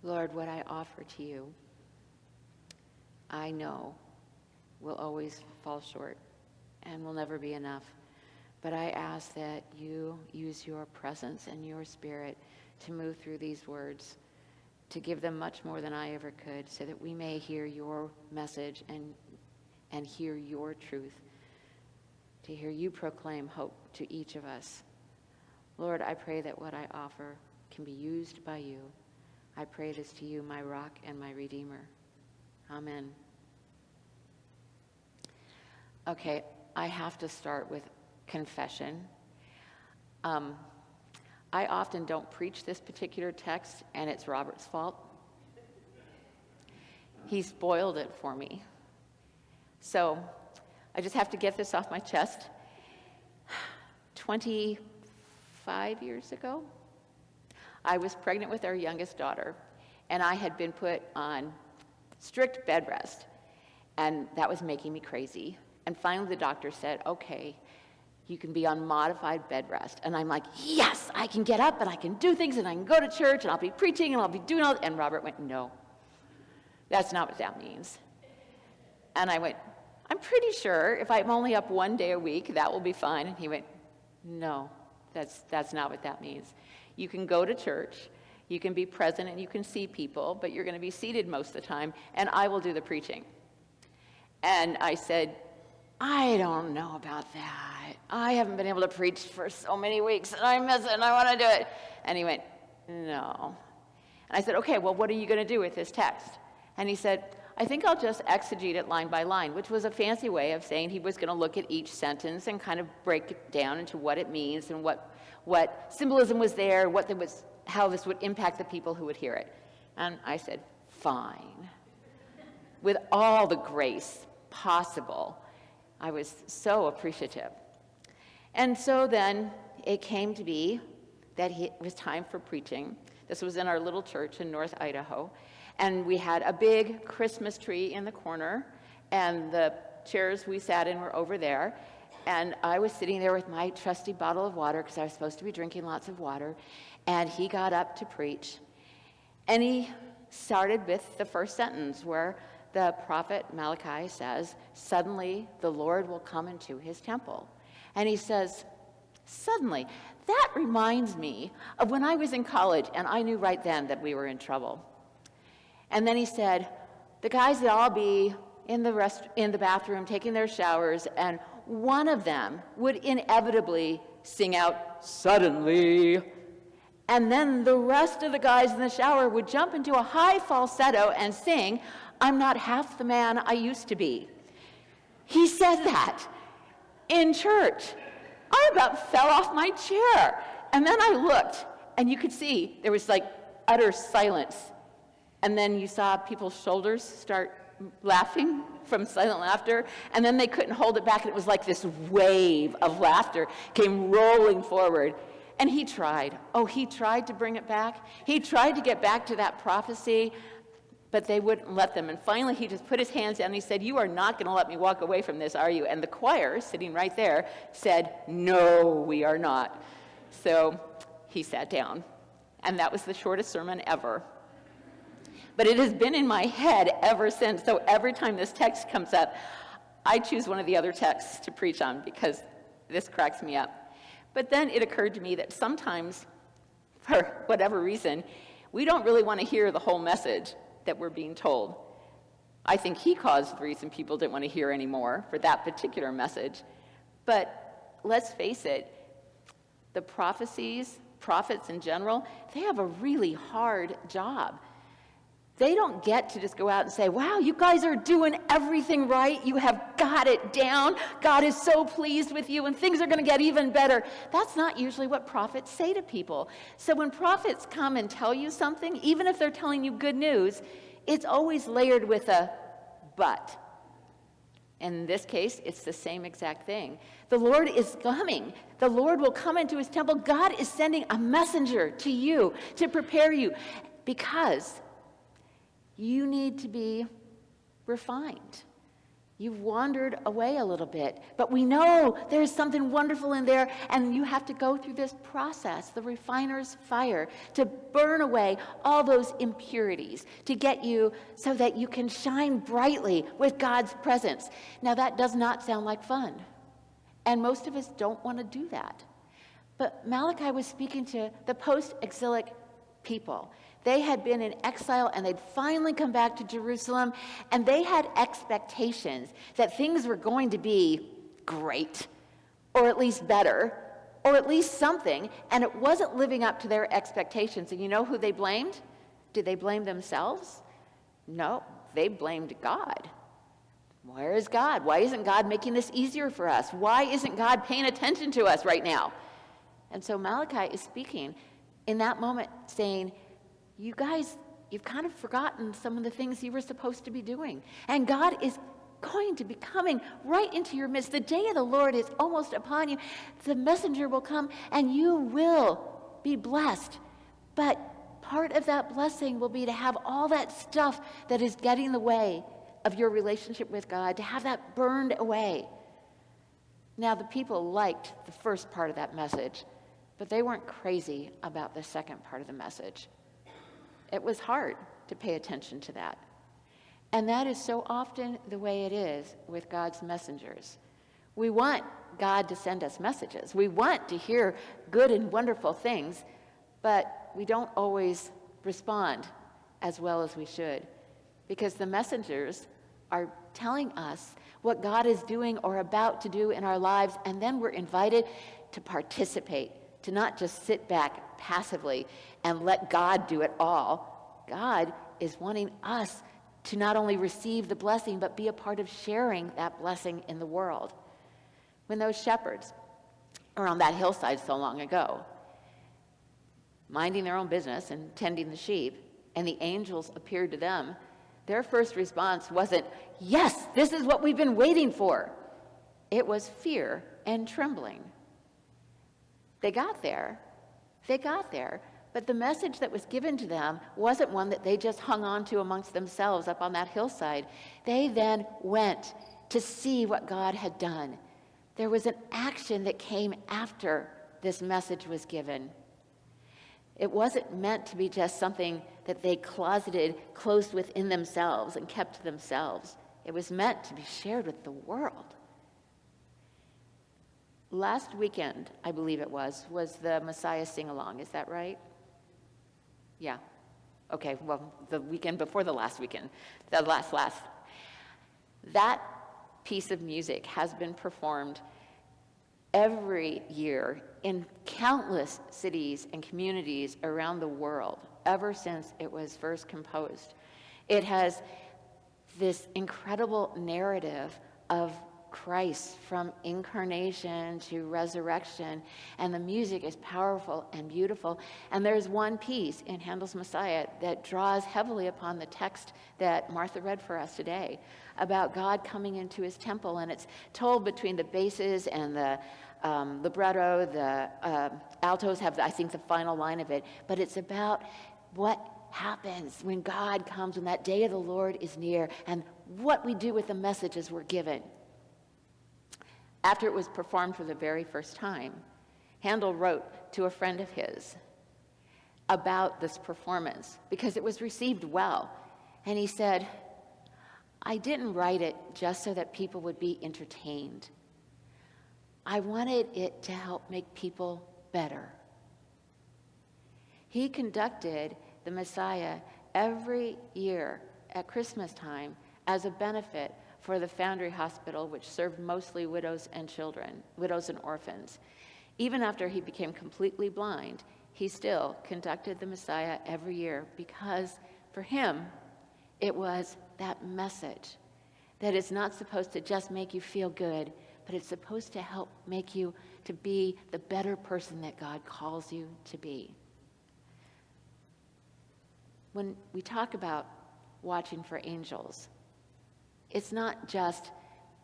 Lord, what I offer to you, I know will always fall short and will never be enough. But I ask that you use your presence and your spirit to move through these words, to give them much more than I ever could, so that we may hear your message and hear your truth, to hear you proclaim hope to each of us. Lord, I pray that what I offer can be used by you. I pray this to you, my rock and my redeemer. Amen. Okay, I have to start with confession. I often don't preach this particular text, and it's Robert's fault. He spoiled it for me. So I just have to get this off my chest. 25 years ago, I was pregnant with our youngest daughter, and I had been put on strict bed rest, and that was making me crazy. And finally the doctor said, okay, you can be on modified bed rest. And I'm like, yes, I can get up and I can do things and I can go to church and I'll be preaching and I'll be doing all that. And Robert went, no, that's not what that means. And I went, I'm pretty sure if I'm only up one day a week, that will be fine. And he went, no, that's not what that means. You can go to church, you can be present and you can see people, but you're going to be seated most of the time, and I will do the preaching. And I said, I don't know about that. I haven't been able to preach for so many weeks, and I miss it, and I want to do it. And he went, no. And I said, okay, well, what are you going to do with this text? And he said, I think I'll just exegete it line by line, which was a fancy way of saying he was going to look at each sentence and kind of break it down into what it means and what symbolism was there, how this would impact the people who would hear it. And I said, fine. With all the grace possible. I was so appreciative. And so then it came to be that it was time for preaching. This was in our little church in North Idaho. And we had a big Christmas tree in the corner, and the chairs we sat in were over there. And I was sitting there with my trusty bottle of water, because I was supposed to be drinking lots of water. And he got up to preach. And he started with the first sentence where the prophet Malachi says, suddenly the Lord will come into his temple. And he says, suddenly. That reminds me of when I was in college, and I knew right then that we were in trouble. And then he said, the guys would all be in the bathroom taking their showers, and one of them would inevitably sing out, suddenly. And then the rest of the guys in the shower would jump into a high falsetto and sing, I'm not half the man I used to be. He said that in church. I about fell off my chair. And then I looked, and you could see there was like utter silence. And then you saw people's shoulders start laughing from silent laughter, and then they couldn't hold it back, and it was like this wave of laughter came rolling forward. And he tried. Oh, he tried to bring it back. He tried to get back to that prophecy, but they wouldn't let them. And finally, he just put his hands down and he said, you are not going to let me walk away from this, are you? And the choir, sitting right there, said, no, we are not. So he sat down. And that was the shortest sermon ever. But it has been in my head ever since. So every time this text comes up, I choose one of the other texts to preach on because this cracks me up. But then it occurred to me that sometimes, for whatever reason, we don't really want to hear the whole message that we're being told. I think he caused the reason people didn't want to hear anymore for that particular message. But let's face it, the prophets in general, they have a really hard job. They don't get to just go out and say, wow, you guys are doing everything right. You have got it down. God is so pleased with you, and things are going to get even better. That's not usually what prophets say to people. So when prophets come and tell you something, even if they're telling you good news, it's always layered with a but. In this case, it's the same exact thing. The Lord is coming. The Lord will come into his temple. God is sending a messenger to you to prepare you because you need to be refined. You've wandered away a little bit, but we know there's something wonderful in there, and you have to go through this process, the refiner's fire, to burn away all those impurities, to get you so that you can shine brightly with God's presence. Now, that does not sound like fun, and most of us don't want to do that. But Malachi was speaking to the post-exilic people. They had been in exile, and they'd finally come back to Jerusalem, and they had expectations that things were going to be great, or at least better, or at least something, and it wasn't living up to their expectations. And you know who they blamed? Did they blame themselves? No, they blamed God. Where is God? Why isn't God making this easier for us? Why isn't God paying attention to us right now? And so Malachi is speaking in that moment, saying, you guys, you've kind of forgotten some of the things you were supposed to be doing. And God is going to be coming right into your midst. The day of the Lord is almost upon you. The messenger will come, and you will be blessed. But part of that blessing will be to have all that stuff that is getting in the way of your relationship with God, to have that burned away. Now, the people liked the first part of that message, but they weren't crazy about the second part of the message. It was hard to pay attention to that. And that is so often the way it is with God's messengers. We want God to send us messages. We want to hear good and wonderful things, but we don't always respond as well as we should, because the messengers are telling us what God is doing or about to do in our lives, and then we're invited to participate, to not just sit back passively and let God do it all. God is wanting us to not only receive the blessing, but be a part of sharing that blessing in the world. When those shepherds are on that hillside so long ago, minding their own business and tending the sheep, and the angels appeared to them, their first response wasn't, "Yes, this is what we've been waiting for." It was fear and trembling. They got there, but the message that was given to them wasn't one that they just hung on to amongst themselves up on that hillside. They then went to see what God had done. There was an action that came after this message was given. It wasn't meant to be just something that they closed within themselves and kept to themselves. It was meant to be shared with the world. Last weekend, I believe it was the Messiah sing-along. Is that right? Yeah. Okay, well, the weekend before the last weekend, the last. That piece of music has been performed every year in countless cities and communities around the world ever since it was first composed. It has this incredible narrative of Christ from incarnation to resurrection, and the music is powerful and beautiful. And there's one piece in Handel's Messiah that draws heavily upon the text that Martha read for us today about God coming into his temple, and it's told between the basses and the libretto. The altos have, I think, the final line of it, but it's about what happens when God comes, when that day of the Lord is near, and what we do with the messages we're given. After it was performed for the very first time, Handel wrote to a friend of his about this performance because it was received well. And he said, "I didn't write it just so that people would be entertained. I wanted it to help make people better." He conducted the Messiah every year at Christmas time as a benefit for the Foundry Hospital, which served mostly widows and orphans. Even after he became completely blind, he still conducted the Messiah every year because for him, it was that message that it's not supposed to just make you feel good, but it's supposed to help make you to be the better person that God calls you to be. When we talk about watching for angels, it's not just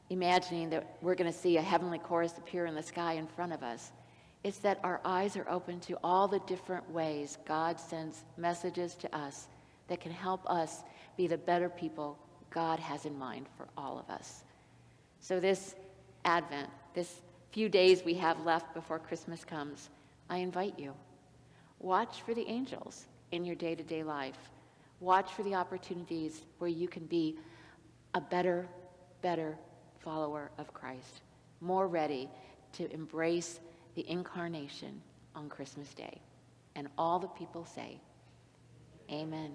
imagining that we're going to see a heavenly chorus appear in the sky in front of us. It's that our eyes are open to all the different ways God sends messages to us that can help us be the better people God has in mind for all of us. So this Advent, this few days we have left before Christmas comes, I invite you. Watch for the angels in your day-to-day life. Watch for the opportunities where you can be a better follower of Christ, more ready to embrace the incarnation on Christmas Day. And all the people say, amen.